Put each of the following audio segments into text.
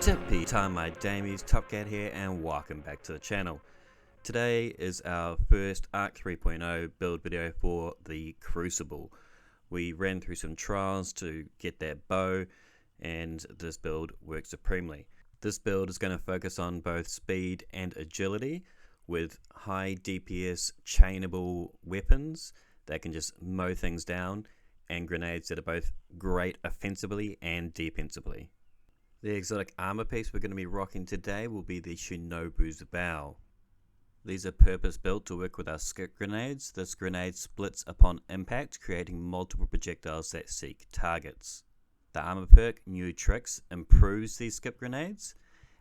Zippy time, my damies, Top Cat here, and welcome back to the channel. Today is our first Arc 3.0 build video for the Crucible. We ran through some trials to get that bow, and this build works supremely. This build is going to focus on both speed and agility with high DPS chainable weapons that can just mow things down, and grenades that are both great offensively and defensively. The exotic armor piece we're going to be rocking today will be the Shinobu's Vow. These are purpose built to work with our skip grenades. This grenade splits upon impact, creating multiple projectiles that seek targets. The armor perk New Tricks improves these skip grenades,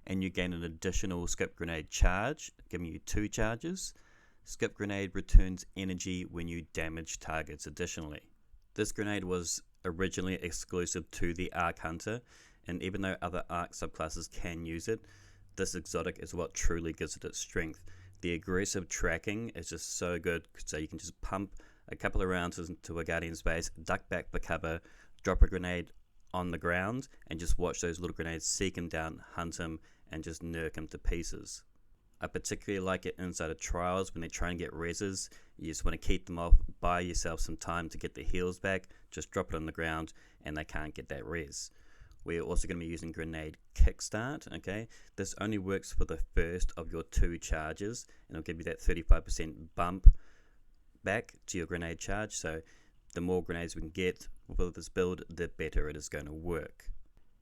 and you gain an additional skip grenade charge, giving you 2 charges. Skip grenade returns energy when you damage targets additionally. This grenade was originally exclusive to the Arc Hunter, and even though other Arc subclasses can use it, this exotic is what truly gives it its strength. The aggressive tracking is just so good, so you can just pump a couple of rounds into a Guardian's base, duck back for cover, drop a grenade on the ground, and just watch those little grenades seek him down, hunt him, and just nerk him to pieces. I particularly like it inside of trials when they try and get reses. You just want to keep them off, buy yourself some time to get the heals back, just drop it on the ground, and they can't get that res. We're also going to be using grenade kickstart. Okay, this only works for the first of your 2 charges, and it'll give you that 35% bump back to your grenade charge. So the more grenades we can get with this build, the better it is going to work.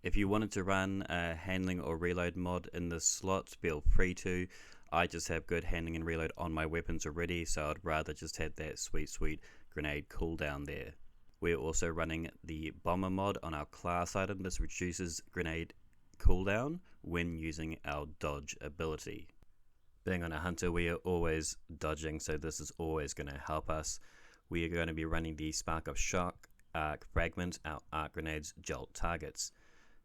If you wanted to run a handling or reload mod in the slots, feel free to. I just have good handling and reload on my weapons already, so I'd rather just have that sweet grenade cooldown there. We're also running the bomber mod on our class item. This reduces grenade cooldown when using our dodge ability. Being on a hunter, we are always dodging, so this is always going to help us. We are going to be running the Spark of Shock Arc Fragment, our arc grenades jolt targets.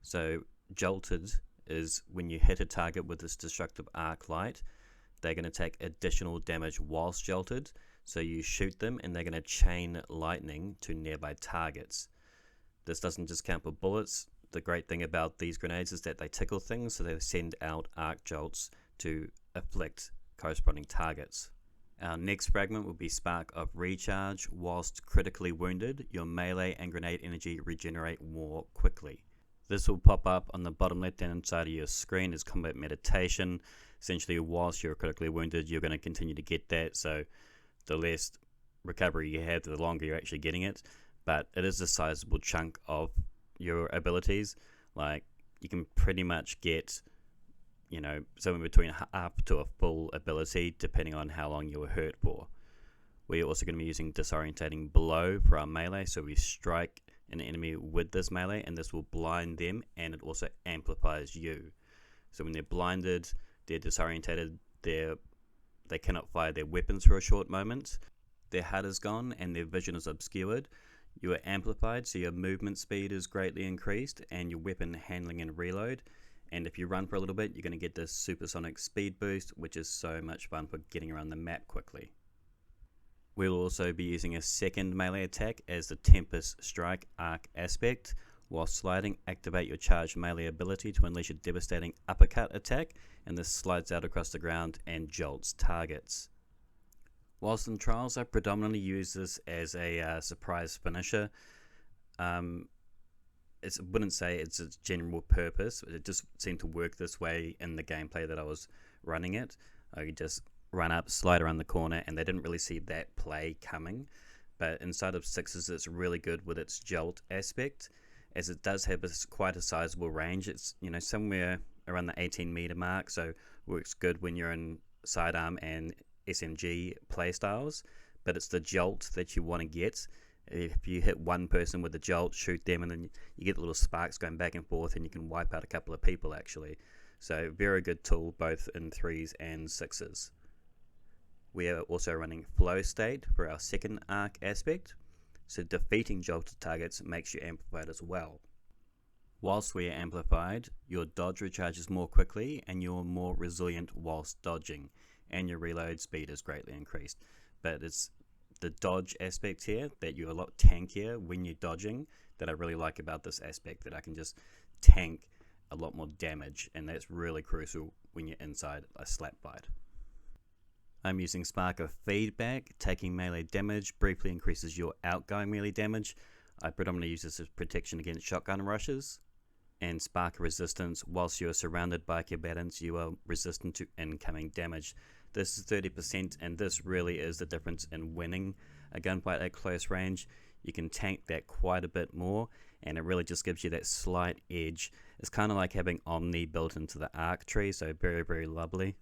So jolted is when you hit a target with this destructive arc light, they're going to take additional damage whilst jolted. So you shoot them and they're going to chain lightning to nearby targets. This doesn't just count for bullets. The great thing about these grenades is that they tickle things, so they send out arc jolts to afflict corresponding targets. Our next fragment will be Spark of Recharge. Whilst critically wounded, your melee and grenade energy regenerate more quickly. This will pop up on the bottom left hand side of your screen as combat meditation. Essentially, whilst you're critically wounded, you're going to continue to get that, so the less recovery you have, the longer you're actually getting it. But it is a sizable chunk of your abilities. Like, you can pretty much get, somewhere between up to a full ability depending on how long you were hurt for. We're also going to be using Disorientating Blow for our melee, so we strike an enemy with this melee and this will blind them, and it also amplifies you. So when they're blinded, they're disorientated, they cannot fire their weapons for a short moment, their HUD is gone and their vision is obscured. You are amplified, so your movement speed is greatly increased and your weapon handling and reload. And if you run for a little bit, you're going to get this supersonic speed boost, which is so much fun for getting around the map quickly. We'll also be using a second melee attack as the Tempest Strike Arc Aspect. While sliding, activate your charged melee ability to unleash a devastating uppercut attack, and this slides out across the ground and jolts targets. Whilst in trials, I predominantly use this as a surprise finisher. I wouldn't say it's its general purpose, it just seemed to work this way in the gameplay that I was running it. I could just run up, slide around the corner, and they didn't really see that play coming. But inside of 6s, it's really good with its jolt aspect, as it does have quite a sizable range. It's somewhere around the 18 meter mark, so works good when you're in sidearm and SMG playstyles. But it's the jolt that you want to get. If you hit one person with the jolt, shoot them, and then you get little sparks going back and forth, and you can wipe out a couple of people actually. So very good tool both in 3s and 6s. We are also running Flow State for our second arc aspect, so defeating jolted targets makes you amplified as well. Whilst we are amplified, your dodge recharges more quickly and you're more resilient whilst dodging, and your reload speed is greatly increased. But it's the dodge aspect here, that you're a lot tankier when you're dodging, that I really like about this aspect, that I can just tank a lot more damage, and that's really crucial when you're inside a slap fight. I'm using Spark of Feedback. Taking melee damage briefly increases your outgoing melee damage. I predominantly use this as protection against shotgun rushes. And Spark of Resistance. Whilst you are surrounded by combatants, you are resistant to incoming damage. This is 30%, and this really is the difference in winning a gunfight at close range. You can tank that quite a bit more, and it really just gives you that slight edge. It's kind of like having Omni built into the arc tree, so very, very lovely.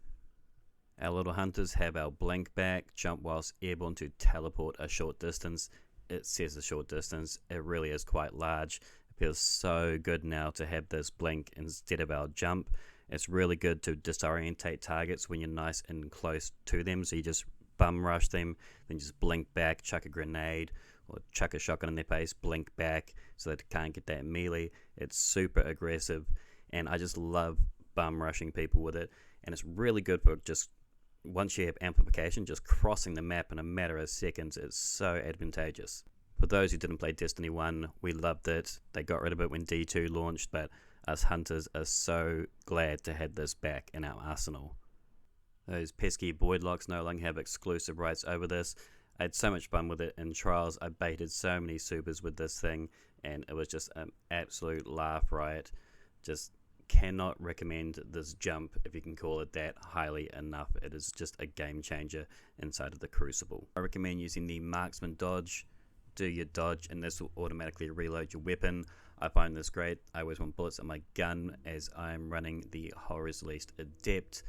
Our little hunters have our blink back, jump whilst airborne to teleport a short distance. It says a short distance, it really is quite large. It feels so good now to have this blink instead of our jump. It's really good to disorientate targets when you're nice and close to them, so you just bum rush them, then just blink back, chuck a grenade, or chuck a shotgun in their face, blink back so they can't get that melee. It's super aggressive, and I just love bum rushing people with it, and it's really good for just once you have amplification, just crossing the map in a matter of seconds. It's so advantageous. For those who didn't play Destiny 1, we loved it. They got rid of it when D2 launched, but us hunters are so glad to have this back in our arsenal. Those pesky void locks no longer have exclusive rights over this. I had so much fun with it in trials. I baited so many supers with this thing, and it was just an absolute laugh riot. Just cannot recommend this jump, if you can call it that, highly enough. It is just a game changer inside of the Crucible. I recommend using the marksman dodge. Do your dodge, and this will automatically reload your weapon. I find this great. I always want bullets in my gun as I am running the Horror's Least Adept.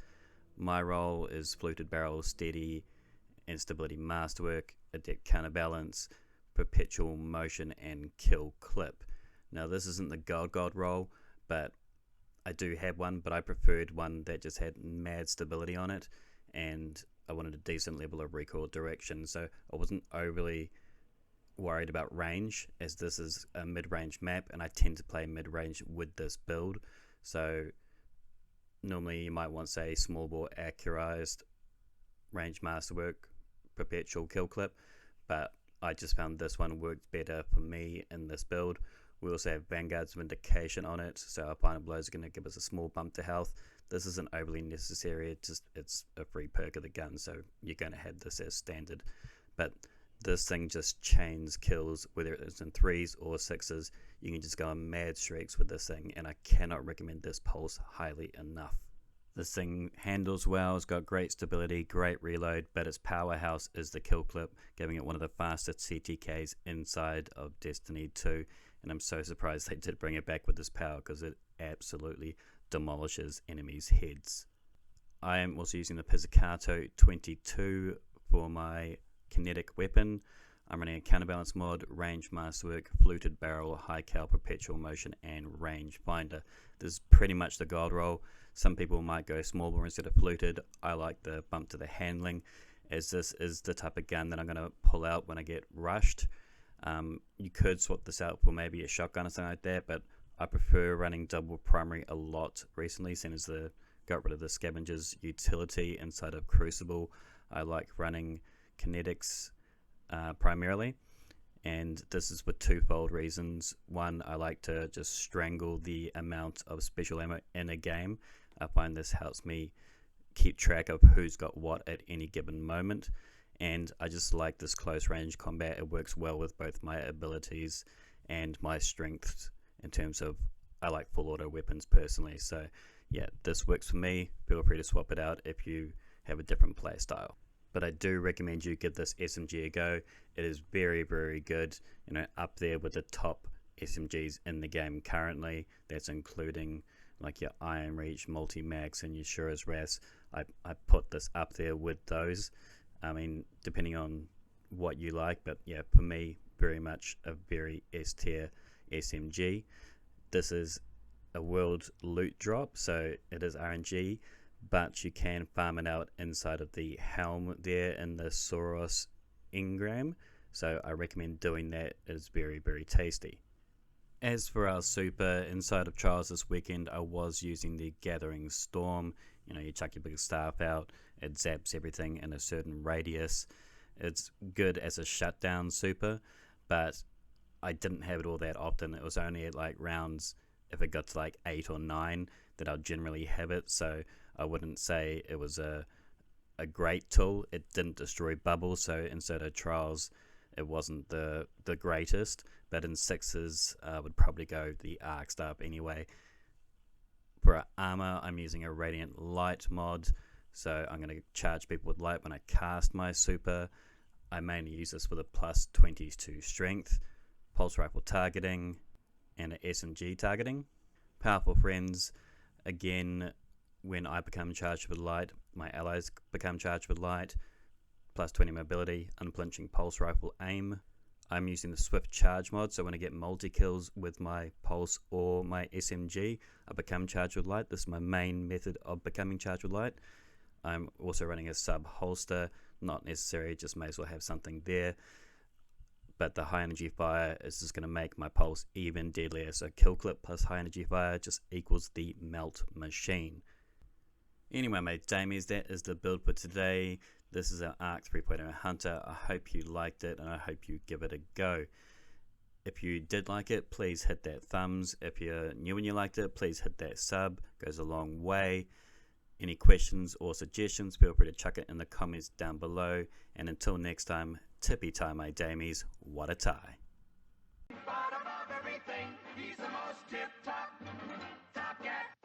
My role is Fluted Barrel, Steady, Instability Masterwork, Adept Counterbalance, Perpetual Motion, and Kill Clip. Now this isn't the God role, but I do have one, but I preferred one that just had mad stability on it, and I wanted a decent level of recoil direction, so I wasn't overly worried about range, as this is a mid-range map, and I tend to play mid-range with this build. So normally you might want, say, small bore accurized range masterwork, perpetual kill clip, but I just found this one worked better for me in this build. We also have Vanguard's Vindication on it, so our final blows are going to give us a small bump to health. This isn't overly necessary, it's a free perk of the gun, so you're going to have this as standard. But this thing just chains kills, whether it's in 3s or 6s. You can just go on mad streaks with this thing, and I cannot recommend this pulse highly enough. This thing handles well, it's got great stability, great reload, but its powerhouse is the kill clip, giving it one of the fastest CTKs inside of Destiny 2, and I'm so surprised they did bring it back with this power, because it absolutely demolishes enemies' heads. I am also using the Pizzicato 22 for my kinetic weapon. I'm running a counterbalance mod, range masterwork, fluted barrel, high cal, perpetual motion, and range finder. This is pretty much the god roll. Some people might go small bore instead of fluted. I like the bump to the handling, as this is the type of gun that I'm going to pull out when I get rushed. You could swap this out for maybe a shotgun or something like that, but I prefer running double primary a lot recently, since they got rid of the scavenger's utility inside of Crucible. I like running kinetics primarily, and this is for twofold reasons. One, I like to just strangle the amount of special ammo in a game. I find this helps me keep track of who's got what at any given moment, and I just like this close range combat. It works well with both my abilities and my strength in terms of, I like full auto weapons personally. So yeah, this works for me. Feel free to swap it out if you have a different play style. But I do recommend you give this SMG a go. It is very, very good. You know, up there with the top SMGs in the game currently. That's including like your Iron Reach, Multi-Max, and your Shura's Ras. I put this up there with those. I mean, depending on what you like, but yeah, for me, very much a very S tier SMG. This is a world loot drop, so it is RNG, but you can farm it out inside of the helm there in the Soros engram, so I recommend doing that. It is very, very tasty. As for our super, inside of Trials this weekend, I was using the Gathering Storm. You know, you chuck your big staff out, it zaps everything in a certain radius. It's good as a shutdown super, but I didn't have it all that often. It was only at like rounds if it got to like 8 or 9, that I'll generally have it. So I wouldn't say it was a great tool. It didn't destroy bubbles, so in Soto trials it wasn't the greatest, but in 6s I would probably go the arc staff anyway. For armor, I'm using a radiant light mod, so I'm going to charge people with light when I cast my super. I mainly use this for the plus 20s to strength, pulse rifle targeting, and an SMG targeting. Powerful friends, again, when I become charged with light, my allies become charged with light, plus 20 mobility, unflinching pulse rifle aim. I'm using the swift charge mod, so when I get multi-kills with my pulse or my SMG, I become charged with light. This is my main method of becoming charged with light. I'm also running a sub holster, not necessary, just may as well have something there. But the high energy fire is just going to make my pulse even deadlier. So kill clip plus high energy fire just equals the melt machine. Anyway, mate, Damies, that is the build for today. This is our Arc 3.0 Hunter. I hope you liked it, and I hope you give it a go. If you did like it, please hit that thumbs. If you're new and you liked it, please hit that sub. It goes a long way. Any questions or suggestions, feel free to chuck it in the comments down below. And until next time, tippy tie, my Damies. What a tie. He's the most tip-top, top cat.